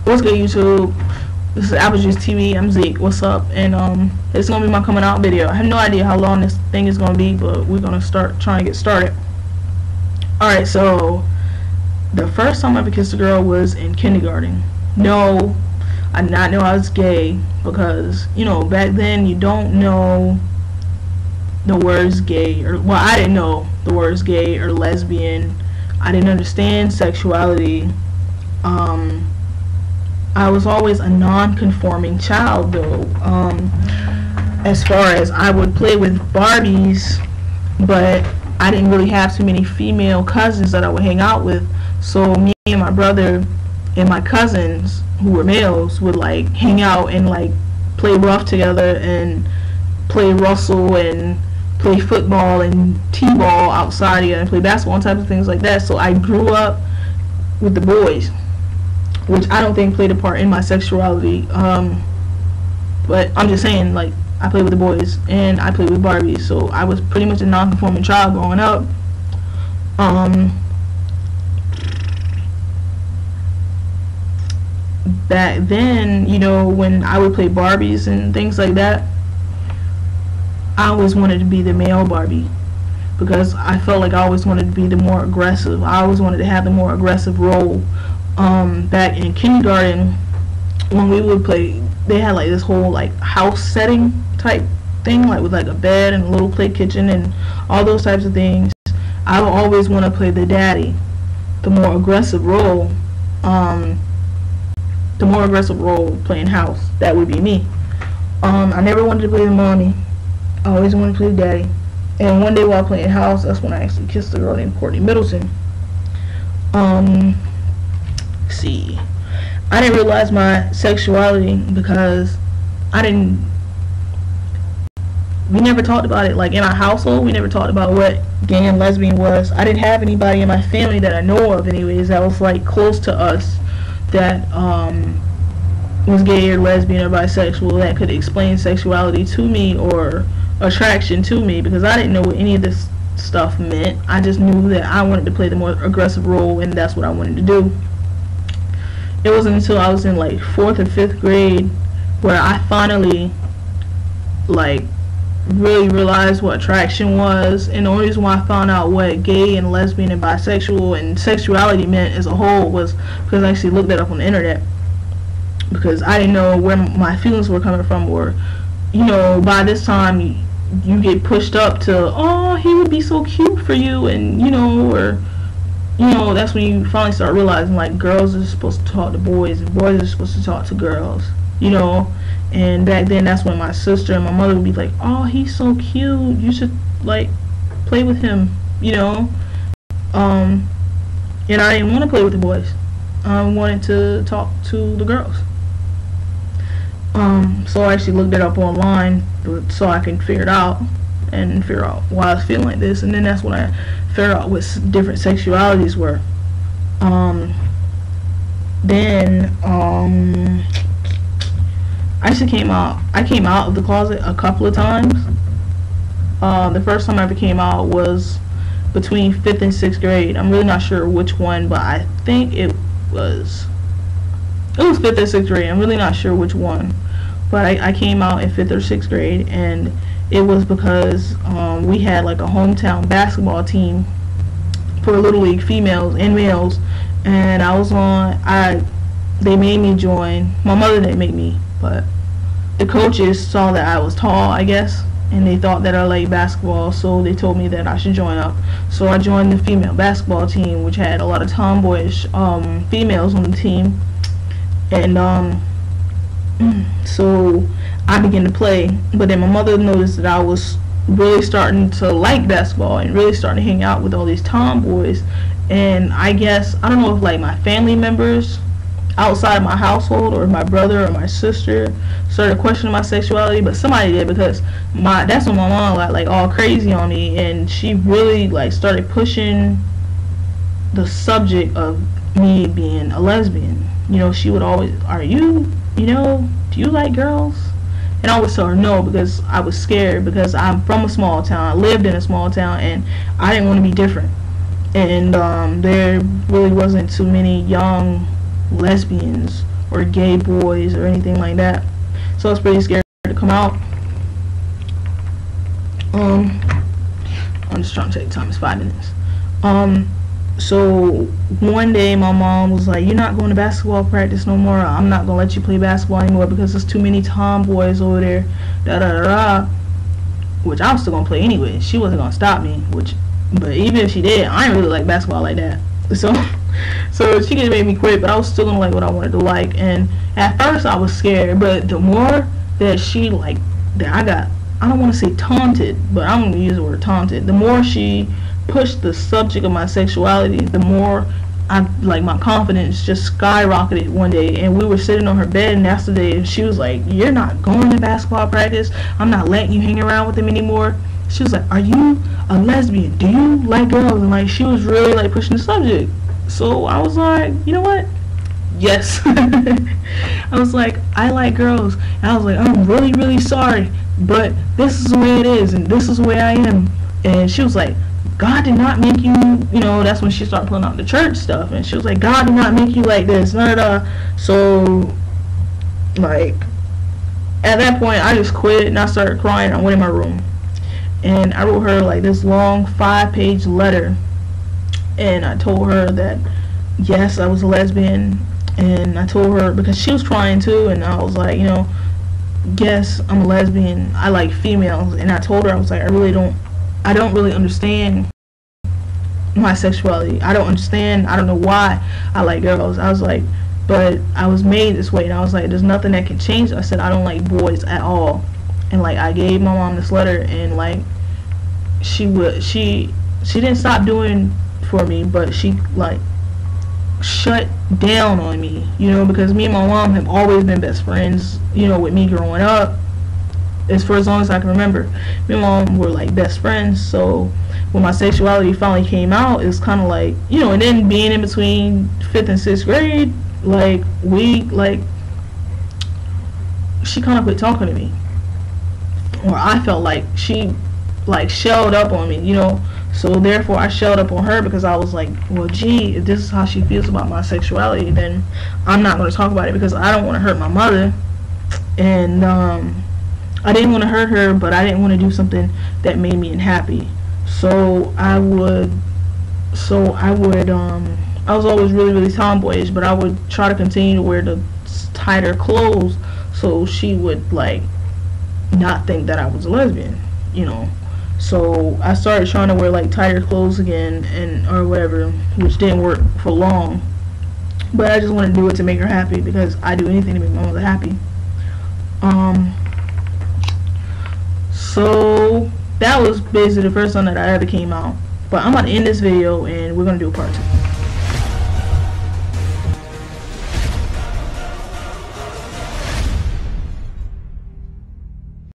What's good, YouTube? This is Apple Juice TV. I'm Zyck. What's up? And it's gonna be my coming out video. I have no idea how long this thing is gonna be, but we're gonna start trying to get started. Alright, so the first time I ever kissed a girl was in kindergarten. No, I did not know I was gay because, you know, back then you don't know the words gay, or well, I didn't know the words gay or lesbian. I didn't understand sexuality. I was always a non-conforming child, though. As far as I would play with Barbies, but I didn't really have too many female cousins that I would hang out with. So me and my brother and my cousins, who were males, would like hang out and like play rough together and play Russell and play football and t-ball outside together and play basketball and types of things like that. So I grew up with the boys, which I don't think played a part in my sexuality. But I'm just saying, like, I played with the boys and I played with Barbies, so I was pretty much a non-conforming child growing up. Back then, you know, when I would play Barbies and things like that, I always wanted to be the male Barbie because I felt like I always wanted to be the more aggressive. I always wanted to have the more aggressive role. Back in kindergarten, when we would play, they had like this whole like house setting type thing, like with like a bed and a little play kitchen and all those types of things. I would always want to play the daddy, the more aggressive role. The more aggressive role playing house, that would be me. I never wanted to play the mommy. I always wanted to play the daddy. And one day while playing house, that's when I actually kissed a girl named Courtney Middleton. See, I didn't realize my sexuality because we never talked about it. Like in our household, we never talked about what gay and lesbian was. I didn't have anybody in my family that I know of anyways that was like close to us that was gay or lesbian or bisexual that could explain sexuality to me or attraction to me, because I didn't know what any of this stuff meant. I just knew that I wanted to play the more aggressive role and that's what I wanted to do. It wasn't until I was in like 4th or 5th grade where I finally like really realized what attraction was, and the only reason why I found out what gay and lesbian and bisexual and sexuality meant as a whole was because I actually looked that up on the internet, because I didn't know where my feelings were coming from, or you know, by this time you get pushed up to, oh, he would be so cute for you, and you know, or you know, that's when you finally start realizing like girls are supposed to talk to boys and boys are supposed to talk to girls, you know. And back then, that's when my sister and my mother would be like, oh, he's so cute, you should like play with him, you know. And I didn't want to play with the boys. I wanted to talk to the girls. So I actually looked it up online so I can figure it out and figure out why I was feeling like this. And then that's when I figured out what different sexualities were. I came out of the closet a couple of times. The first time I ever came out was between 5th and 6th grade. I'm really not sure which one, but I think it was 5th or 6th grade. I'm really not sure which one, but I came out in 5th or 6th grade, and it was because we had like a hometown basketball team for Little League females and males, and they made me join. My mother didn't make me, but the coaches saw that I was tall, I guess, and they thought that I liked basketball, so they told me that I should join up. So I joined the female basketball team, which had a lot of tomboyish females on the team, and so I began to play. But then my mother noticed that I was really starting to like basketball and really starting to hang out with all these tomboys, and I guess, I don't know if like my family members outside of my household or my brother or my sister started questioning my sexuality, but somebody did, because that's when my mom got like all crazy on me, and she really like started pushing the subject of me being a lesbian. You know, she would always, do you like girls? And I always tell her no, because I was scared, because I'm from a small town, I lived in a small town, and I didn't want to be different. And there really wasn't too many young lesbians or gay boys or anything like that. So I was pretty scared to come out. I'm just trying to take the time. It's 5 minutes. So one day my mom was like, "You're not going to basketball practice no more. I'm not gonna let you play basketball anymore because there's too many tomboys over there." Da da da da. Which I was still gonna play anyway. She wasn't gonna stop me. But even if she did, I didn't really like basketball like that. So she could have made me quit, but I was still gonna like what I wanted to like. And at first I was scared, but the more that she like that I got, I don't want to say taunted, but I'm gonna use the word taunted. The more she pushed the subject of my sexuality, the more my confidence just skyrocketed one day. And we were sitting on her bed, and that's the day she was like, "You're not going to basketball practice. I'm not letting you hang around with them anymore." She was like, "Are you a lesbian? Do you like girls?" And like she was really like pushing the subject. So I was like, you know what? Yes. I was like, I like girls. And I was like, I'm really, really sorry, but this is the way it is, and this is the way I am. And she was like, God did not make you, that's when she started pulling out the church stuff. And she was like, God did not make you like this. So, like, at that point, I just quit and I started crying. I went in my room. And I wrote her, like, this long 5-page letter. And I told her that, yes, I was a lesbian. And I told her, because she was crying too. And I was like, yes, I'm a lesbian. I like females. And I told her, I was like, I don't really understand my sexuality. I don't know why I like girls. I was like, but I was made this way. And I was like, there's nothing that can change. I said, I don't like boys at all. And like, I gave my mom this letter, and like, she didn't stop doing for me, but she like shut down on me, because me and my mom have always been best friends, with me growing up. As for as long as I can remember, me and mom were like best friends. So when my sexuality finally came out, it was kind of like, and then being in between 5th and 6th grade, like she kind of quit talking to me, or I felt like she like shelled up on me, so therefore I shelled up on her, because I was like, well, gee, if this is how she feels about my sexuality, then I'm not going to talk about it, because I don't want to hurt my mother. And I didn't want to hurt her, but I didn't want to do something that made me unhappy. So I was always really, really tomboyish, but I would try to continue to wear the tighter clothes so she would like not think that I was a lesbian, So I started trying to wear like tighter clothes again, or whatever, which didn't work for long. But I just wanted to do it to make her happy, because I do anything to make my mother happy. So that was basically the first time that I ever came out. But I'm about to end this video, and we're gonna do a part 2.